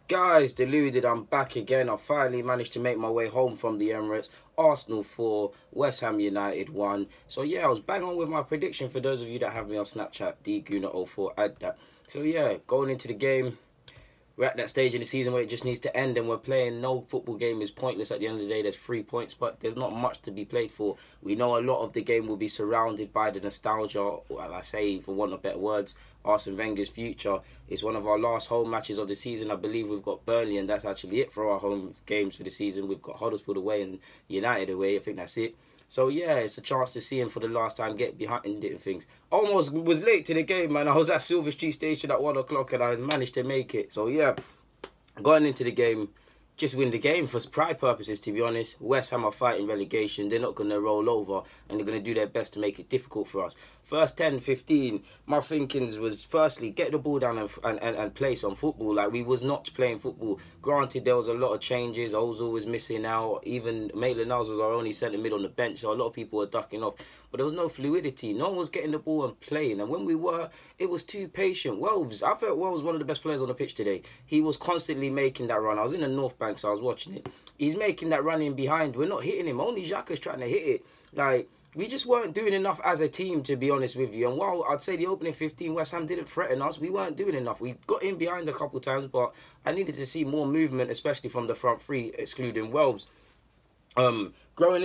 Guys, deluded, I'm back again. I finally managed to make my way home from the Emirates. Arsenal 4, West Ham United 1. So yeah, I was bang on with my prediction for those of you that have me on Snapchat, dguna04, add that. So yeah, going into the game, we're at that stage in the season where it just needs to end and we're playing. No football game is pointless at the end of the day. There's 3 points, but there's not much to be played for. We know a lot of the game will be surrounded by the nostalgia, well, I say, for want of better words, Arsene Wenger's future. It's one of our last home matches of the season. I believe we've got Burnley, and that's actually it for our home games for the season. We've got Huddersfield away and United away. I think that's it. So yeah, it's a chance to see him for the last time, get behind and things. Almost was late to the game, man. I was at Silver Street Station at 1 o'clock and I managed to make it. So yeah, going into the game, just win the game for pride purposes, to be honest. West Ham are fighting relegation. They're not going to roll over and they're going to do their best to make it difficult for us. First 10, 15, my thinkings was firstly, get the ball down and play some football. Like, we was not playing football. Granted, there was a lot of changes. Ozil was missing out. Even Maitland-Niles was our only centre mid on the bench, so a lot of people were ducking off. But there was no fluidity. No one was getting the ball and playing. And when we were, it was too patient. Wells, I felt Wells was one of the best players on the pitch today. He was constantly making that run. I was in the North Bank, so I was watching it. He's making that run in behind. We're not hitting him. Only Xhaka's trying to hit it. Like, we just weren't doing enough as a team, to be honest with you. And while I'd say the opening 15, West Ham didn't threaten us, we weren't doing enough. We got in behind a couple of times, but I needed to see more movement, especially from the front three, excluding Wells. Growing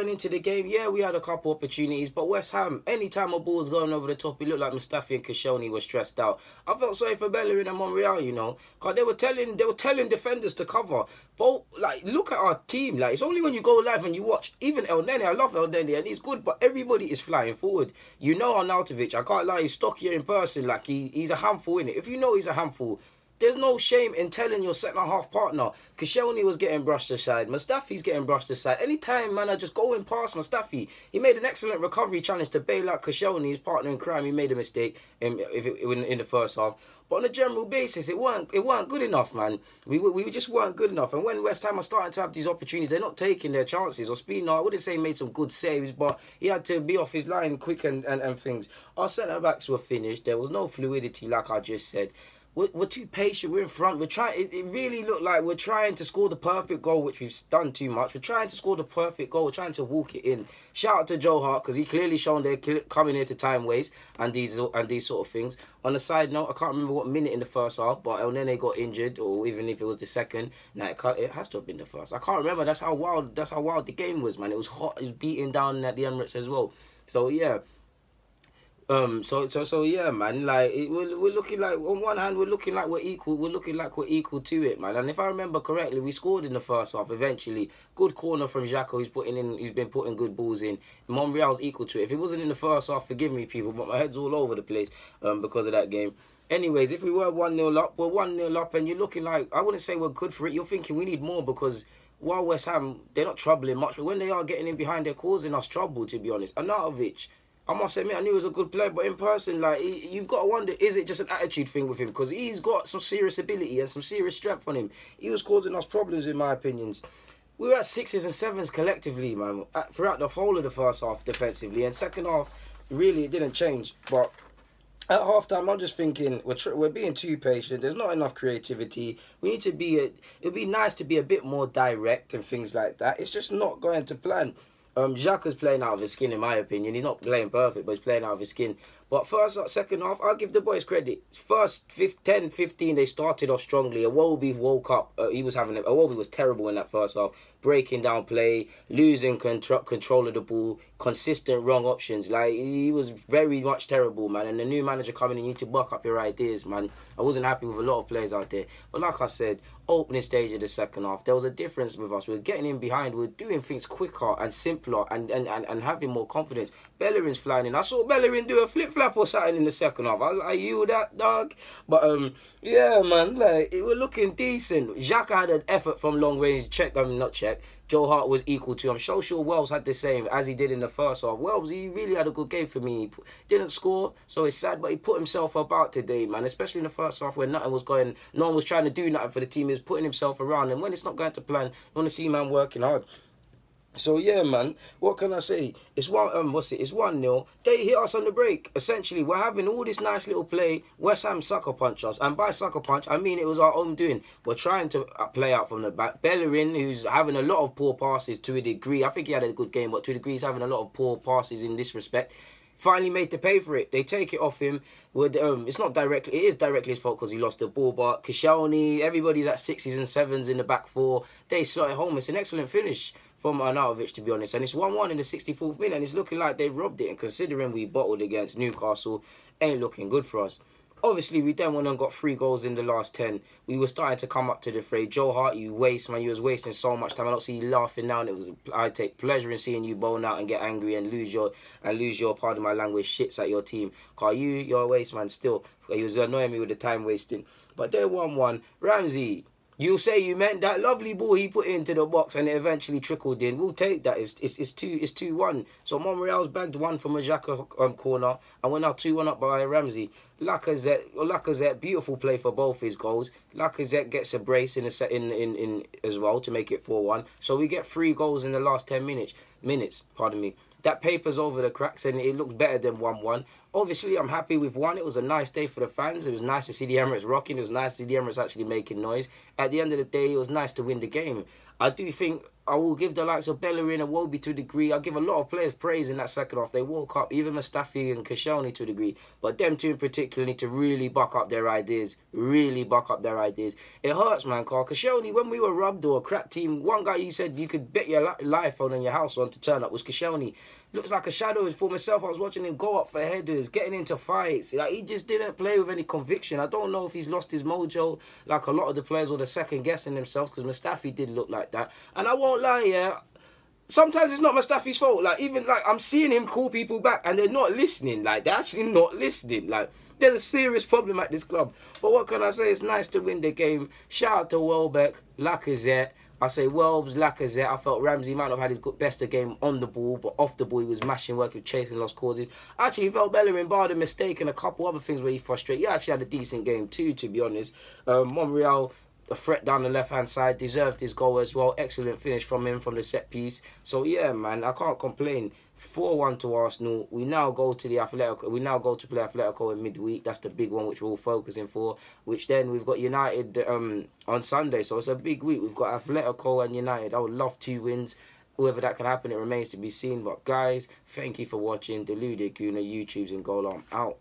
into the game, yeah, we had a couple opportunities, but West Ham, anytime a ball was going over the top, it looked like Mustafi and Koscielny were stressed out. I felt sorry for Bellerin and Monreal, you know, because they were telling defenders to cover. But like, look at our team. Like, it's only when you go live and you watch, even El Nene, I love El Nene and he's good, but everybody is flying forward. You know, Arnautovic, I can't lie, he's stockier in person. Like, he's a handful in it. If you know he's a handful, there's no shame in telling your centre-half partner. Koscielny was getting brushed aside. Mustafi's getting brushed aside. Anytime, man, I just going past Mustafi. He made an excellent recovery challenge to bail out Koscielny, his partner in crime. He made a mistake in the first half. But on a general basis, it weren't good enough, man. We just weren't good enough. And when West Ham are starting to have these opportunities, they're not taking their chances. Ospina, I wouldn't say he made some good saves, but he had to be off his line quick and things. Our centre-backs were finished. There was no fluidity, like I just said. We're too patient. We're in front. We're trying. It really looked like we're trying to score the perfect goal, which we've done too much. We're trying to score the perfect goal. We're trying to walk it in. Shout out to Joe Hart, because he clearly shown they're coming here to time waste and these sort of things. On a side note, I can't remember what minute in the first half, but El Nene got injured, or even if it was the second. Nah, it has to have been the first. I can't remember. That's how wild the game was, man. It was hot. It was beating down at the Emirates as well. So yeah. So yeah, man. Like, we're looking like, on one hand, we're looking like we're equal. We're looking like we're equal to it, man. And if I remember correctly, we scored in the first half. Eventually, good corner from Xhaka. He's been putting good balls in. Monreal's equal to it. If it wasn't in the first half, forgive me, people, but my head's all over the place because of that game. Anyways, if we were 1-0 up, we're 1-0 up, and you're looking like, I wouldn't say we're good for it. You're thinking we need more, because while West Ham, they're not troubling much, but when they are getting in behind, they're causing us trouble, to be honest. Arnautovic, I must admit, I knew he was a good player, but in person, like, you've got to wonder, is it just an attitude thing with him? Because he's got some serious ability and some serious strength on him. He was causing us problems, in my opinions. We were at 6s and 7s collectively, man, throughout the whole of the first half defensively. And second half, really, it didn't change. But at half-time, I'm just thinking, we're being too patient. There's not enough creativity. We need to be, it would be nice to be a bit more direct and things like that. It's just not going to plan. Xhaka's playing out of his skin, in my opinion. He's not playing perfect, but he's playing out of his skin. But second half, I'll give the boys credit. First 10, 15, they started off strongly. Iwobi woke up. Iwobi was terrible in that first half. Breaking down play, losing control of the ball, consistent wrong options. Like, he was very much terrible, man. And the new manager coming in, you need to buck up your ideas, man. I wasn't happy with a lot of players out there. But like I said, opening stage of the second half, there was a difference with us. We were getting in behind. We were doing things quicker and simpler and having more confidence. Bellerin's flying in. I saw Bellerin do a flip-flap or something in the second half. I was like, you that, dog? But, yeah, man, like, it was looking decent. Xhaka had an effort from long range. Not check. Joe Hart was equal to. I'm so sure Wells had the same as he did in the first half. Wells, he really had a good game for me. He didn't score, so it's sad, but he put himself about today, man. Especially in the first half when nothing was going, no one was trying to do nothing for the team. He was putting himself around, and when it's not going to plan, you want to see man working hard. So yeah, man. What can I say? It's It's 1-0. They hit us on the break. Essentially, we're having all this nice little play. West Ham sucker punch us, and by sucker punch, I mean it was our own doing. We're trying to play out from the back. Bellerin, who's having a lot of poor passes to a degree. I think he had a good game, but to a degree, he's having a lot of poor passes in this respect. Finally made to pay for it. They take it off him. With it's not directly. It is directly his fault because he lost the ball. But Koscielny, everybody's at 6s and 7s in the back four. They slot it home. It's an excellent finish from Arnautovic, to be honest. And it's 1-1 in the 64th minute. And it's looking like they've robbed it. And considering we bottled against Newcastle, ain't looking good for us. Obviously, we then went and got 3 goals in the last 10. We were starting to come up to the fray. Joe Hart, you waste, man. You was wasting so much time. I don't see you laughing now. And I take pleasure in seeing you bone out and get angry and lose your, pardon my language, shits at your team. Because you're a waste, man, still. You was annoying me with the time wasting. But they're 1-1. Ramsey, you'll say you meant that lovely ball he put into the box and it eventually trickled in. We'll take that. It's 2-1. So Monreal's bagged one from a Xhaka corner and we're now 2-1 up by Ramsey. Lacazette, beautiful play for both his goals. Lacazette gets a brace in as well to make it 4-1. So we get 3 goals in the last 10 minutes. Pardon me. That papers over the cracks and it looks better than 1-1. Obviously, I'm happy with 1. It was a nice day for the fans. It was nice to see the Emirates rocking. It was nice to see the Emirates actually making noise. At the end of the day, it was nice to win the game. I do think I will give the likes of Bellerin and Iwobi to a degree. I'll give a lot of players praise in that second half. They woke up, even Mustafi and Koscielny to a degree. But them two in particular need to really buck up their ideas. Really buck up their ideas. It hurts, man, Carl. Koscielny, when we were rubbed or a crap team, one guy you said you could bet your life on and your house on to turn up was Koscielny. Looks like a shadow for myself. I was watching him go up for headers, getting into fights. Like, he just didn't play with any conviction. I don't know if he's lost his mojo like a lot of the players or they're second guessing themselves because Mustafi did look like that. And I won't lie, yeah. Sometimes it's not Mustafi's fault. Like, even like I'm seeing him call people back and they're not listening. Like, they're actually not listening. Like, there's a serious problem at this club. But what can I say? It's nice to win the game. Shout out to Welbeck, Lacazette. I say Welbs, Lacazette. I felt Ramsey might not have had his best of game on the ball, but off the ball he was mashing work with chasing lost causes. I actually felt Bellerin, bar the mistake and a couple other things where he frustrated. He actually had a decent game too, to be honest. Monreal, a threat down the left-hand side, deserved his goal as well. Excellent finish from him from the set piece. So yeah, man, I can't complain. 4-1 to Arsenal. We now go to play Atletico in midweek. That's the big one which we're all focusing for. Which then we've got United on Sunday. So it's a big week. We've got Atletico and United. I would love 2 wins. Whether that can happen, it remains to be seen. But guys, thank you for watching. Deluded Guna, YouTube's and Goal Arm out.